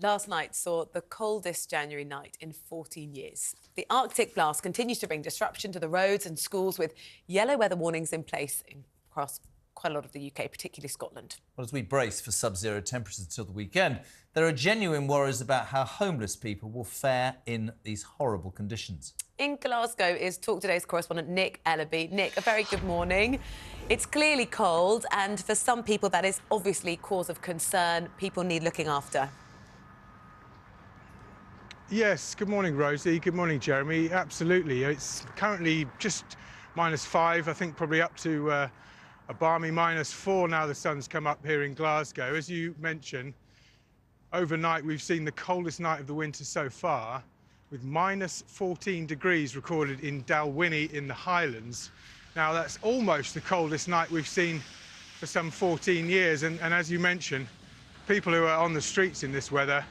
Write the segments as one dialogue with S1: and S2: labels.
S1: last night saw the coldest January night in 14 years. The Arctic blast continues to bring disruption to the roads and schools, with yellow weather warnings in place across quite a lot of the UK, particularly Scotland.
S2: Well, as we brace for sub-zero temperatures until the weekend, there are genuine worries about how homeless people will fare in these horrible conditions.
S1: In Glasgow is talkTV's correspondent Nick Ellerby. Nick, a very good morning. It's clearly cold, and for some people that is obviously cause of concern. People need looking after.
S3: Yes, good morning, Rosie. Good morning, Jeremy. Absolutely. It's currently just -5, I think probably up to a balmy -4 now the sun's come up here in Glasgow. As you mentioned, overnight we've seen the coldest night of the winter so far, with -14 degrees recorded in Dalwhinnie in the Highlands. Now, that's almost the coldest night we've seen for some 14 years. And as you mentioned, people who are on the streets in this weather,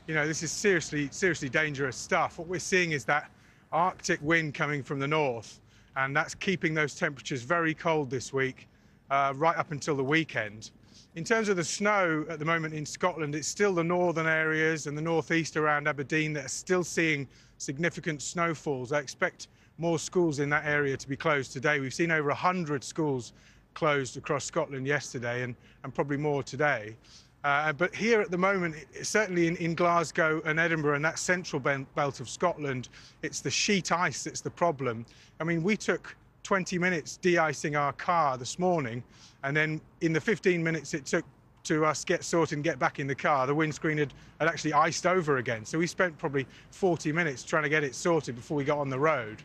S3: you know, this is seriously dangerous stuff. What we're seeing is that Arctic wind coming from the north, and that's keeping those temperatures very cold this week, right up until the weekend. In terms of the snow at the moment in Scotland, it's still the northern areas and the northeast around Aberdeen that are still seeing significant snowfalls. I expect more schools in that area to be closed today. We've seen over 100 schools closed across Scotland yesterday, and probably more today. But here at the moment, certainly in Glasgow and Edinburgh and that central belt of Scotland, it's the sheet ice that's the problem. I mean, we took 20 minutes de-icing our car this morning, and then in the 15 minutes it took to us get sorted and get back in the car, the windscreen had actually iced over again. So we spent probably 40 minutes trying to get it sorted before we got on the road.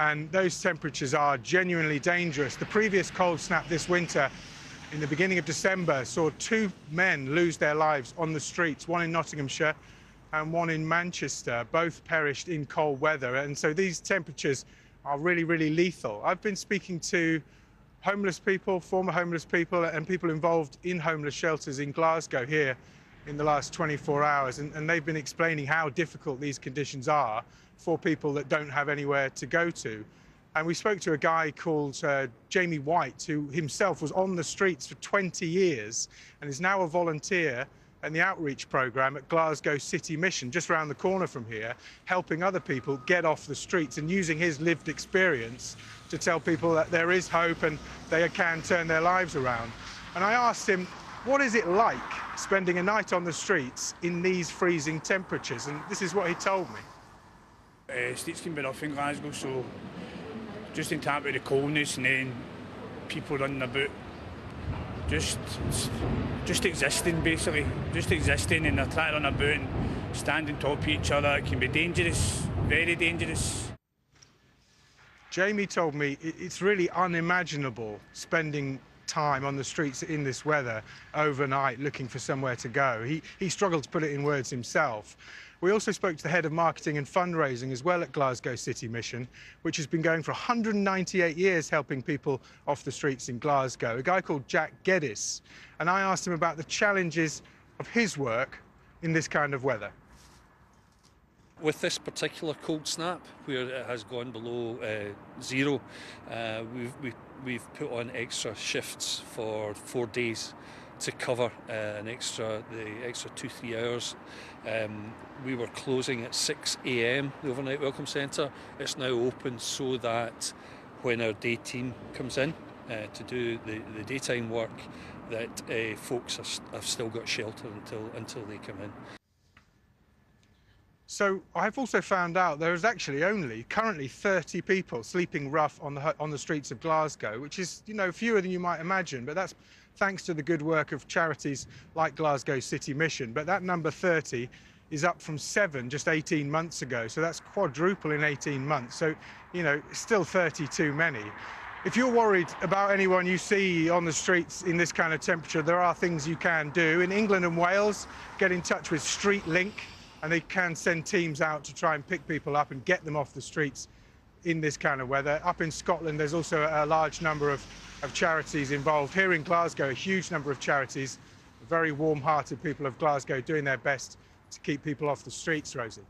S3: And those temperatures are genuinely dangerous. The previous cold snap this winter, in the beginning of December, saw 2 men lose their lives on the streets, one in Nottinghamshire and one in Manchester. Both perished in cold weather. And so these temperatures are really, really lethal. I've been speaking to homeless people, former homeless people, and people involved in homeless shelters in Glasgow here in the last 24 hours, and they've been explaining how difficult these conditions are for people that don't have anywhere to go to. And we spoke to a guy called Jamie White, who himself was on the streets for 20 years and is now a volunteer in the outreach programme at Glasgow City Mission, just around the corner from here, helping other people get off the streets and using his lived experience to tell people that there is hope and they can turn their lives around. And I asked him, what is it like spending a night on the streets in these freezing temperatures? And this is what he told me.
S4: Streets can be rough in Glasgow, so just in time with the coldness and then people running about, just existing, basically. Just existing, and they're trying to run about and stand on top of each other. It can be dangerous, very dangerous.
S3: Jamie told me it's really unimaginable spending time on the streets in this weather overnight looking for somewhere to go. He struggled to put it in words himself. We also spoke to the head of marketing and fundraising as well at Glasgow City Mission, which has been going for 198 years helping people off the streets in Glasgow, a guy called Jack Geddes. And I asked him about the challenges of his work in this kind of weather.
S5: With this particular cold snap, where it has gone below zero, we've put on extra shifts for 4 days to cover the extra 2-3 hours. We were closing at 6 a.m, the overnight welcome centre. It's now open so that when our day team comes in to do the daytime work, that folks have still got shelter until they come in.
S3: So I've also found out there is actually only currently 30 people sleeping rough on the streets of Glasgow, which is, you know, fewer than you might imagine, but that's thanks to the good work of charities like Glasgow City Mission. But that number 30 is up from 7 just 18 months ago, so that's quadruple in 18 months. So, you know, still 30 too many. If you're worried about anyone you see on the streets in this kind of temperature, there are things you can do. In England and Wales, get in touch with Street Link, and they can send teams out to try and pick people up and get them off the streets in this kind of weather. Up in Scotland, there's also a large number of charities involved. Here in Glasgow, a huge number of charities, very warm-hearted people of Glasgow doing their best to keep people off the streets, Rosie.